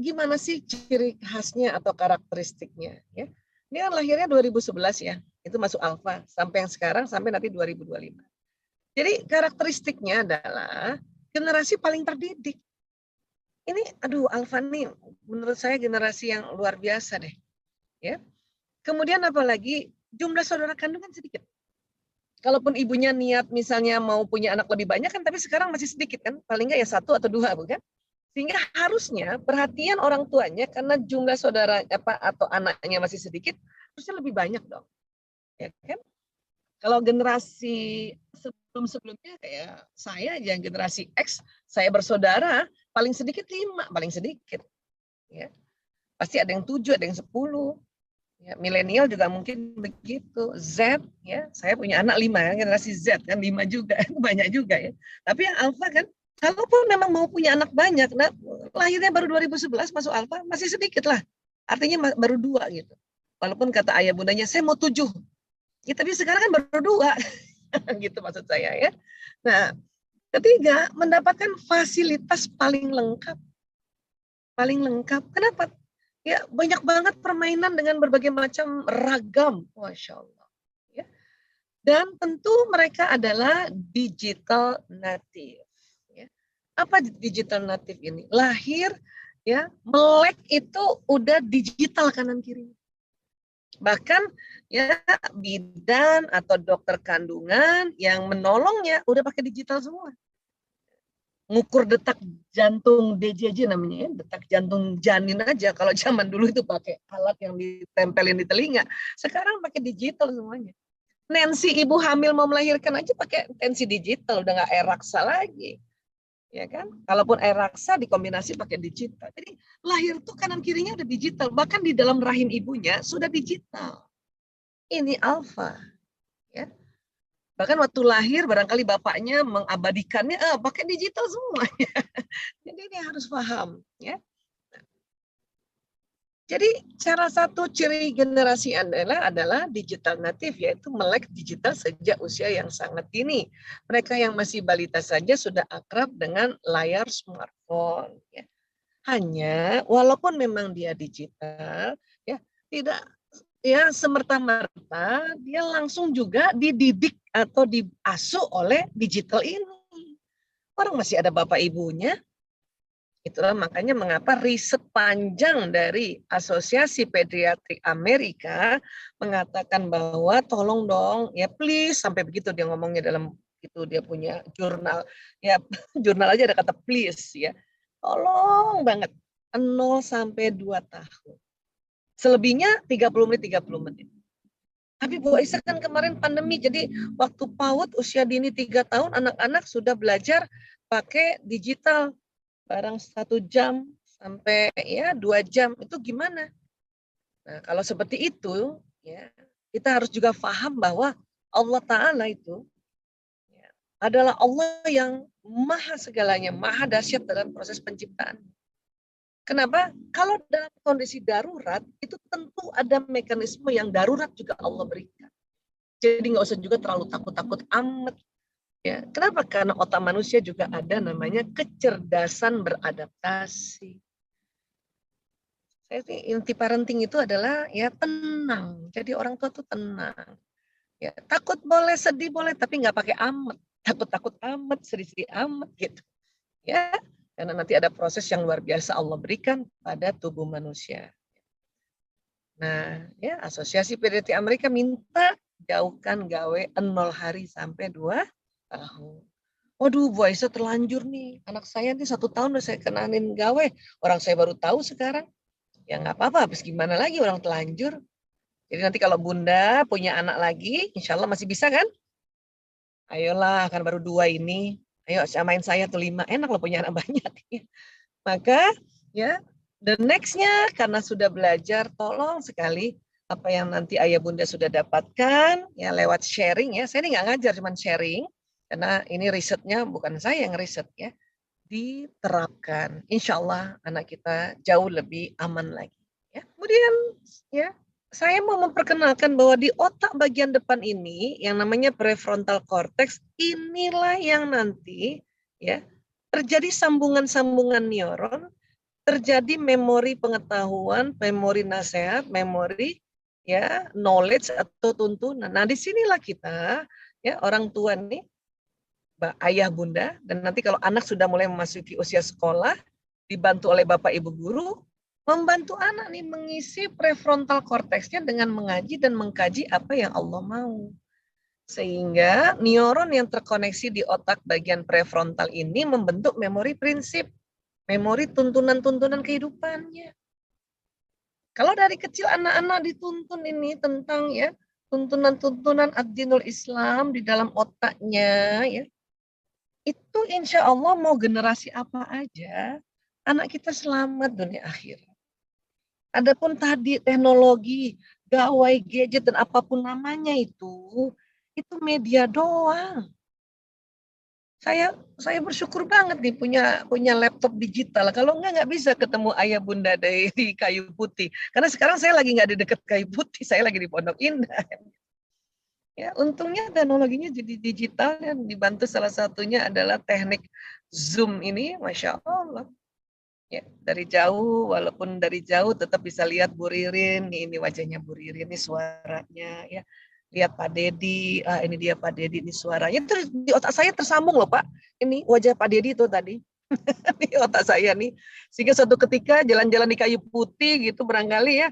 gimana sih ciri khasnya atau karakteristiknya? Ya, ini kan lahirnya 2011 ya, itu masuk alfa sampai yang sekarang sampai nanti 2025. Jadi karakteristiknya adalah generasi paling terdidik. Ini, aduh, alfa nih, menurut saya generasi yang luar biasa deh. Ya, kemudian apalagi jumlah saudara kandungan sedikit. Kalaupun ibunya niat misalnya mau punya anak lebih banyak kan, tapi sekarang masih sedikit kan, paling nggak ya 1 atau 2 bukan? Sehingga harusnya perhatian orang tuanya karena jumlah saudara atau anaknya masih sedikit, harusnya lebih banyak dong, ya kan? Kalau generasi sebelum-sebelumnya kayak saya yang generasi X, saya bersaudara paling sedikit 5, paling sedikit, ya. Pasti ada yang 7, ada yang 10. Ya, milenial juga mungkin begitu. Z, ya, saya punya anak 5 ya, generasi Z kan 5 juga, banyak juga ya. Tapi yang alfa kan, kalaupun memang mau punya anak banyak, nah, lahirnya baru 2011 masuk alfa, masih sedikit lah. Artinya baru 2 gitu. Walaupun kata ayah bundanya, saya mau 7. Ya, tapi sekarang kan baru 2. Gitu maksud saya ya. Nah, ketiga, mendapatkan fasilitas paling lengkap. Paling lengkap. Kenapa? Ya, banyak banget permainan dengan berbagai macam ragam, Masya Allah. Ya. Dan tentu mereka adalah digital native. Ya. Apa digital native ini? Lahir, ya, melek itu udah digital kanan kiri. Bahkan ya bidan atau dokter kandungan yang menolongnya udah pakai digital semua. Ngukur detak jantung DJJ namanya ya, detak jantung janin aja. Kalau zaman dulu itu pakai alat yang ditempelin di telinga. Sekarang pakai digital semuanya. Nancy ibu hamil mau melahirkan aja pakai tensi digital, udah nggak air raksa lagi. Ya kan? Kalaupun air raksa dikombinasi pakai digital. Jadi lahir tuh kanan kirinya udah digital. Bahkan di dalam rahim ibunya sudah digital. Ini alfa. Ya. Bahkan waktu lahir barangkali bapaknya mengabadikannya pakai digital semuanya. Jadi ini harus paham ya. Jadi salah satu ciri generasi adalah digital native, yaitu melek digital sejak usia yang sangat dini. Mereka yang masih balita saja sudah akrab dengan layar smartphone. Ya. Hanya walaupun memang dia digital, ya tidak ya semerta-merta dia langsung juga dididik atau diasuh oleh digital ini. Orang masih ada bapak ibunya. Itulah makanya mengapa riset panjang dari Asosiasi Pediatrik Amerika mengatakan bahwa tolong dong, ya please, sampai begitu dia ngomongnya dalam itu dia punya jurnal. Ya jurnal aja ada kata please ya. Tolong banget 0 sampai 2 tahun. Selebihnya 30 menit 30 menit. Tapi Bu Aisyah kan kemarin pandemi, jadi waktu PAUD usia dini 3 tahun anak-anak sudah belajar pakai digital. Barang 1 jam sampai ya 2 jam itu gimana? Nah, kalau seperti itu ya kita harus juga paham bahwa Allah Ta'ala itu ya, adalah Allah yang maha segalanya, maha dahsyat dalam proses penciptaan. Kenapa? Kalau dalam kondisi darurat itu tentu ada mekanisme yang darurat juga Allah berikan. Jadi nggak usah juga terlalu takut-takut amat. Ya, kenapa? Karena otak manusia juga ada namanya kecerdasan beradaptasi. Saya sih inti parenting itu adalah ya tenang. Jadi orang tua tuh tenang. Ya, takut boleh, sedih boleh, tapi nggak pakai amat. Takut-takut amat, sedih-sedih amat gitu. Ya, karena nanti ada proses yang luar biasa Allah berikan pada tubuh manusia. Nah, ya Asosiasi Pediatri Amerika minta jauhkan gawe 0 hari sampai 2 tahun. Waduh, Bu Aisyah terlanjur nih. Anak saya nih 1 tahun udah saya kenanin gawe. Orang saya baru tahu sekarang. Ya nggak apa-apa, habis gimana lagi orang telanjur. Jadi nanti kalau Bunda punya anak lagi, insya Allah masih bisa kan? Ayolah, kan baru 2 ini. Ayo samain saya tuh 5. Enak loh punya anak banyak. Maka ya, the next-nya karena sudah belajar, tolong sekali apa yang nanti ayah bunda sudah dapatkan ya lewat sharing ya. Saya ini nggak ngajar, cuman sharing karena ini risetnya bukan saya yang riset ya. Diterapkan, insya Allah anak kita jauh lebih aman lagi. Ya. Kemudian ya saya mau memperkenalkan bahwa di otak bagian depan ini yang namanya prefrontal cortex inilah yang nanti ya terjadi sambungan-sambungan neuron terjadi memori pengetahuan, memori nasihat, memori ya knowledge atau tuntunan. Nah, disinilah kita ya orang tua nih, ayah bunda, dan nanti kalau anak sudah mulai memasuki usia sekolah, dibantu oleh bapak ibu guru, membantu anak nih mengisi prefrontal korteksnya dengan mengaji dan mengkaji apa yang Allah mau. Sehingga neuron yang terkoneksi di otak bagian prefrontal ini membentuk memori prinsip, memori tuntunan-tuntunan kehidupannya. Kalau dari kecil anak-anak dituntun ini tentang ya tuntunan-tuntunan ad-dinul Islam di dalam otaknya, ya itu insya Allah mau generasi apa aja, anak kita selamat dunia akhir. Adapun tadi teknologi, gawai, gadget dan apapun namanya itu media doang. Saya bersyukur banget nih punya laptop digital. Kalau nggak bisa ketemu ayah bunda di Kayu Putih. Karena sekarang saya lagi nggak di dekat Kayu Putih, saya lagi di Pondok Indah. Ya, untungnya teknologinya jadi digital dan dibantu salah satunya adalah teknik Zoom ini, Masya Allah. Ya, dari jauh, walaupun dari jauh tetap bisa lihat Bu Ririn, ini wajahnya Bu Ririn, ini suaranya, ya. Lihat Pak Dedi, ini dia Pak Dedi, ini suaranya. Terus di otak saya tersambung loh Pak, ini wajah Pak Dedi itu tadi. Di otak saya nih. Sehingga suatu ketika jalan-jalan di Kayu Putih gitu barangkali ya,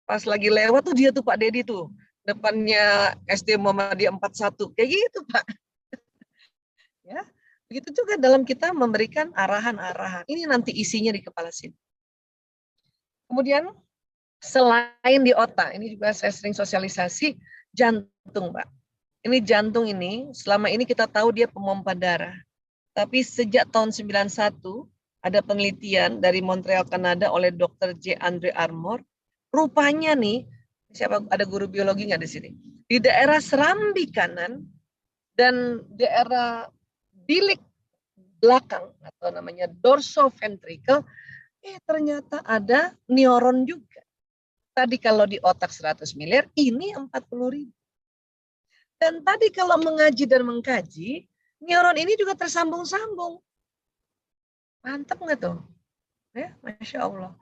pas lagi lewat tuh dia tuh Pak Dedi tuh. Depannya SD Muhammadiyah 41, kayak gitu Pak. Ya. Begitu juga dalam kita memberikan arahan-arahan. Ini nanti isinya di kepala sini. Kemudian selain di otak, ini juga saya sering sosialisasi, jantung, Pak. Ini jantung ini, selama ini kita tahu dia pemompa darah. Tapi sejak tahun 91, ada penelitian dari Montreal, Kanada oleh Dr. J. Andre Armour. Rupanya nih, siapa ada guru biologi nggak di sini? Di daerah serambi kanan dan daerah bilik belakang atau namanya dorsoventricle, ternyata ada neuron juga. Tadi kalau di otak 100 miliar, ini 40.000. Dan tadi kalau mengaji dan mengkaji, neuron ini juga tersambung-sambung. Mantap nggak tuh? Ya, Masya Allah.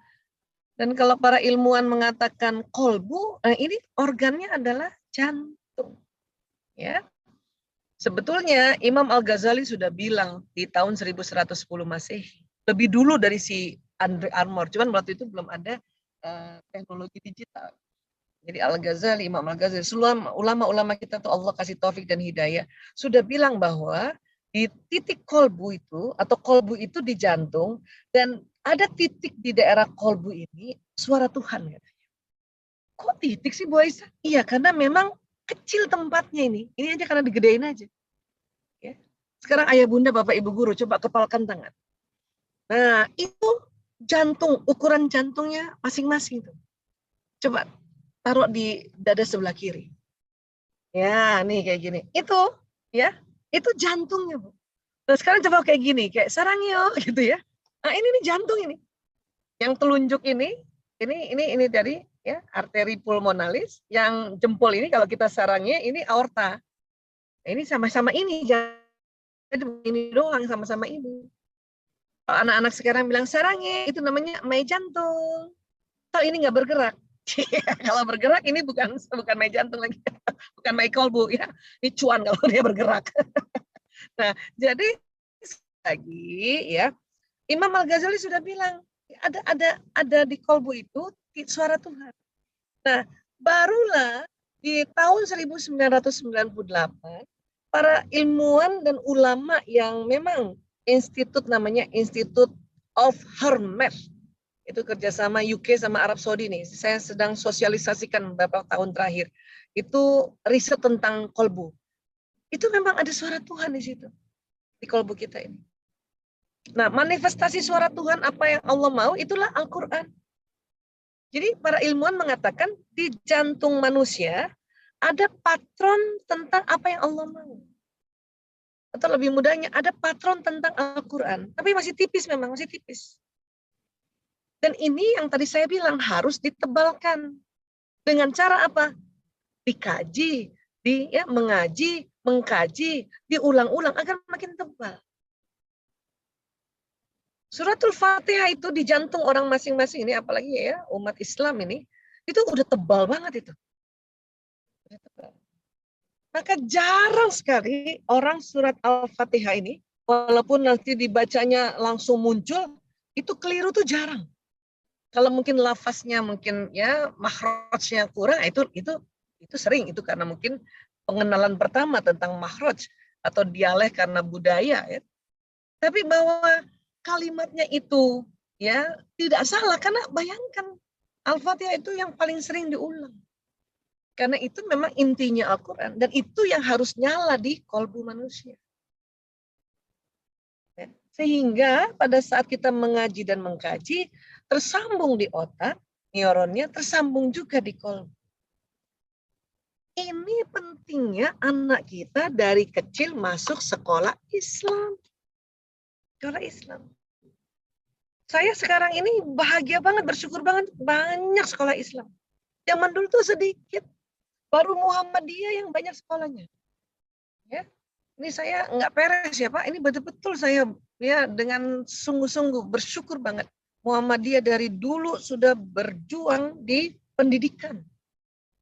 Dan kalau para ilmuwan mengatakan kolbu, ini organnya adalah jantung. Ya, sebetulnya Imam Al-Ghazali sudah bilang di tahun 1110 Masehi, lebih dulu dari si Andre Armour, cuman waktu itu belum ada teknologi digital. Jadi Al-Ghazali, Imam Al-Ghazali, seluruh ulama-ulama kita tuh Allah kasih taufik dan hidayah, sudah bilang bahwa di titik kolbu itu, atau kolbu itu di jantung, dan ada titik di daerah kolbu ini, suara Tuhan. Kok titik sih Bu Aisyah? Iya, karena memang kecil tempatnya ini. Ini aja karena digedein aja. Ya. Sekarang ayah bunda, bapak ibu guru, coba kepalkan tangan. Nah, itu jantung, ukuran jantungnya masing-masing tuh. Coba taruh di dada sebelah kiri. Ya, nih kayak gini. Itu, ya, itu jantungnya, Bu. Nah, sekarang coba kayak gini, kayak sarangyo gitu ya. Nah, ini nih jantung ini. Yang telunjuk ini dari ya arteri pulmonalis, yang jempol ini kalau kita sarangnya ini aorta. Nah, ini sama-sama ini, jadi ini doang sama-sama ini. Kalau anak-anak sekarang bilang sarangnya, itu namanya mai jantung. Kalau ini nggak bergerak. Kalau bergerak ini bukan mai jantung lagi, bukan mai kolbu ya. Ini cuan kalau dia bergerak. Nah, jadi lagi ya, Imam Al-Ghazali sudah bilang ada di kolbu itu suara Tuhan. Nah, barulah di tahun 1998 para ilmuwan dan ulama yang memang institut namanya Institute of Hermet, itu kerjasama UK sama Arab Saudi nih. Saya sedang sosialisasikan beberapa tahun terakhir. Itu riset tentang kolbu. Itu memang ada suara Tuhan di situ, di kolbu kita ini. Nah, manifestasi suara Tuhan apa yang Allah mau, itulah Al-Quran. Jadi para ilmuwan mengatakan di jantung manusia ada patron tentang apa yang Allah mau. Atau lebih mudahnya, ada patron tentang Al-Quran. Tapi masih tipis memang, masih tipis. Dan ini yang tadi saya bilang harus ditebalkan. Dengan cara apa? Dikaji, mengaji, mengkaji, diulang-ulang agar makin tebal. Suratul Fatihah itu di jantung orang masing-masing ini, apalagi ya umat Islam ini, itu udah tebal banget itu. Maka jarang sekali orang surat Al-Fatihah ini, walaupun nanti dibacanya langsung muncul, itu keliru tuh jarang. Kalau mungkin lafaznya mungkin ya makhrajnya kurang, itu sering, itu karena mungkin pengenalan pertama tentang makhraj atau dialek karena budaya ya. Tapi bahwa kalimatnya itu ya tidak salah, karena bayangkan Al-Fatihah itu yang paling sering diulang. Karena itu memang intinya Al-Quran. Dan itu yang harus nyala di kolbu manusia. Sehingga pada saat kita mengaji dan mengkaji, tersambung di otak, neuronnya tersambung juga di kolbu. Ini pentingnya anak kita dari kecil masuk sekolah Islam. Sekolah Islam. Saya sekarang ini bahagia banget, bersyukur banget, banyak sekolah Islam. Zaman dulu tuh sedikit. Baru Muhammadiyah yang banyak sekolahnya. Ya, ini saya nggak peres ya Pak. Ini betul-betul saya ya dengan sungguh-sungguh bersyukur banget. Muhammadiyah dari dulu sudah berjuang di pendidikan.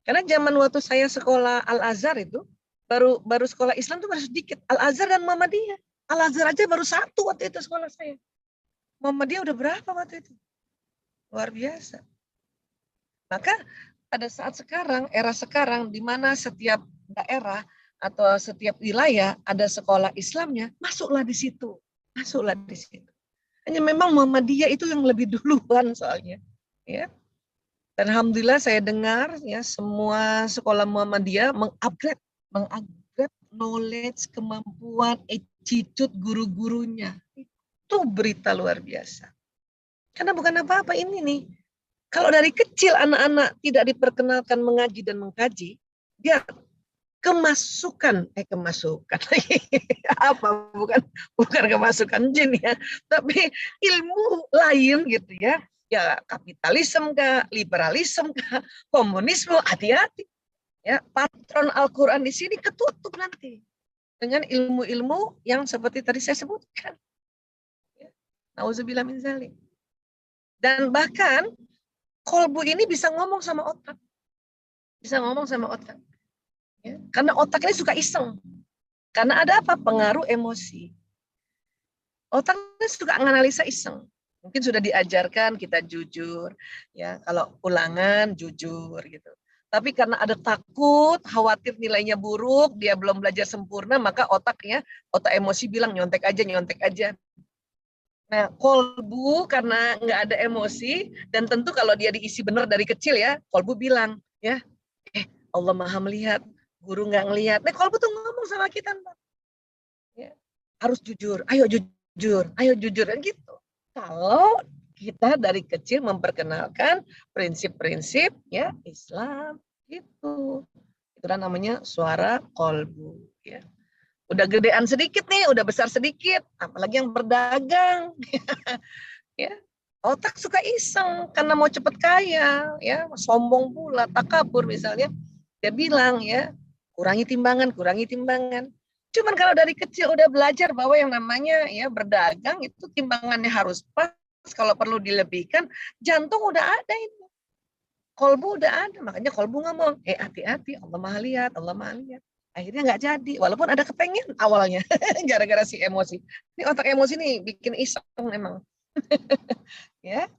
Karena zaman waktu saya sekolah Al-Azhar itu, baru sekolah Islam itu baru sedikit. Al-Azhar dan Muhammadiyah. Al-Azhar aja baru satu waktu itu sekolah saya. Muhammadiyah udah berapa waktu itu? Luar biasa. Maka pada saat sekarang, era sekarang, di mana setiap daerah atau setiap wilayah ada sekolah Islamnya, masuklah di situ. Masuklah di situ. Hanya memang Muhammadiyah itu yang lebih duluan soalnya. Ya. Dan alhamdulillah saya dengar ya semua sekolah Muhammadiyah mengupgrade knowledge, kemampuan, attitude guru-gurunya. Itu berita luar biasa. Karena bukan apa-apa ini nih. Kalau dari kecil anak-anak tidak diperkenalkan mengaji dan mengkaji, dia kemasukan apa bukan kemasukan jin ya, tapi ilmu lain gitu ya. Ya kapitalisme kah, liberalisme kah, komunisme, hati-hati. Ya, patron Al-Qur'an di sini ketutup nanti dengan ilmu-ilmu yang seperti tadi saya sebutkan. Ya. Nauzubillah min zalik. Dan bahkan kolbu ini bisa ngomong sama otak. Bisa ngomong sama otak. Ya. Karena otak ini suka iseng. Karena ada apa? Pengaruh emosi. Otaknya suka menganalisa iseng. Mungkin sudah diajarkan kita jujur. Ya, kalau ulangan jujur gitu. Tapi karena ada takut, khawatir nilainya buruk, dia belum belajar sempurna, maka otak emosi bilang nyontek aja. Nah, kolbu karena nggak ada emosi, dan tentu kalau dia diisi benar dari kecil ya, kolbu bilang, ya, Allah maha melihat, guru nggak ngelihat. Nah, kolbu tuh ngomong sama kita, ya, harus jujur, ayo jujur, dan gitu. Kalau kita dari kecil memperkenalkan prinsip-prinsip ya Islam, gitu. Itu namanya suara kolbu, ya. Udah gedean sedikit nih, udah besar sedikit, apalagi yang berdagang. Ya, otak suka iseng karena mau cepat kaya, ya, sombong pula, takabur misalnya. Dia bilang ya, kurangi timbangan. Cuman kalau dari kecil udah belajar bahwa yang namanya ya berdagang itu timbangannya harus pas, kalau perlu dilebihkan, jantung udah ada itu. Kolbu udah ada, makanya kolbu ngomong, hati-hati, Allah maha lihat. Akhirnya nggak jadi, walaupun ada kepengen awalnya, gara-gara si emosi. Ini otak emosi nih bikin iseng emang. Ya,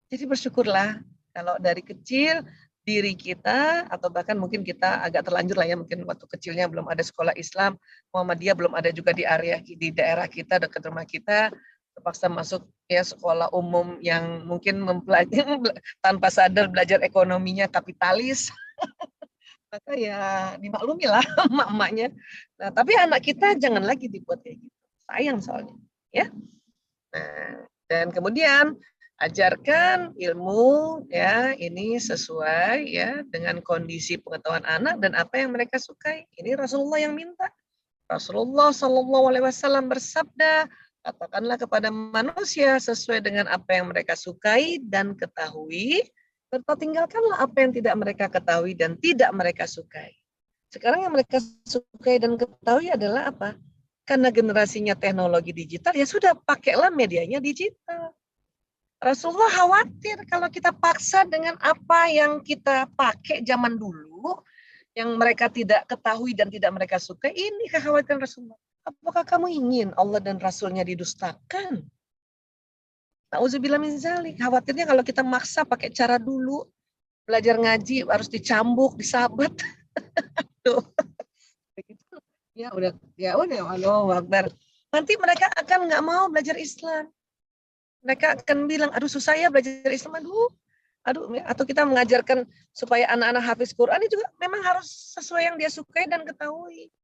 jadi bersyukurlah kalau dari kecil diri kita, atau bahkan mungkin kita agak terlanjur lah ya, mungkin waktu kecilnya belum ada sekolah Islam, Muhammadiyah belum ada juga di area di daerah kita dekat rumah kita, terpaksa masuk ya sekolah umum yang mungkin mempelajari tanpa sadar belajar ekonominya kapitalis. Maka ya dimaklumi lah emak-emaknya. Nah, tapi anak kita jangan lagi dibuat kayak gitu. Sayang soalnya, ya. Nah, dan kemudian ajarkan ilmu ya ini sesuai ya dengan kondisi pengetahuan anak dan apa yang mereka sukai. Ini Rasulullah yang minta. Rasulullah Shallallahu Alaihi Wasallam bersabda, katakanlah kepada manusia sesuai dengan apa yang mereka sukai dan ketahui, serta tinggalkanlah apa yang tidak mereka ketahui dan tidak mereka sukai. Sekarang yang mereka sukai dan ketahui adalah apa? Karena generasinya teknologi digital, ya sudah pakailah medianya digital. Rasulullah khawatir kalau kita paksa dengan apa yang kita pakai zaman dulu, yang mereka tidak ketahui dan tidak mereka suka, ini kekhawatiran Rasulullah. Apakah kamu ingin Allah dan Rasulnya didustakan? Nauzubillah min zalik. Khawatirnya kalau kita maksa pakai cara dulu, belajar ngaji harus dicambuk, disabat. Tuh. Ya udah, Allahu Akbar. Nanti mereka akan nggak mau belajar Islam. Mereka akan bilang, aduh susah ya belajar Islam, aduh, atau kita mengajarkan supaya anak-anak hafiz Quran itu juga memang harus sesuai yang dia sukai dan ketahui.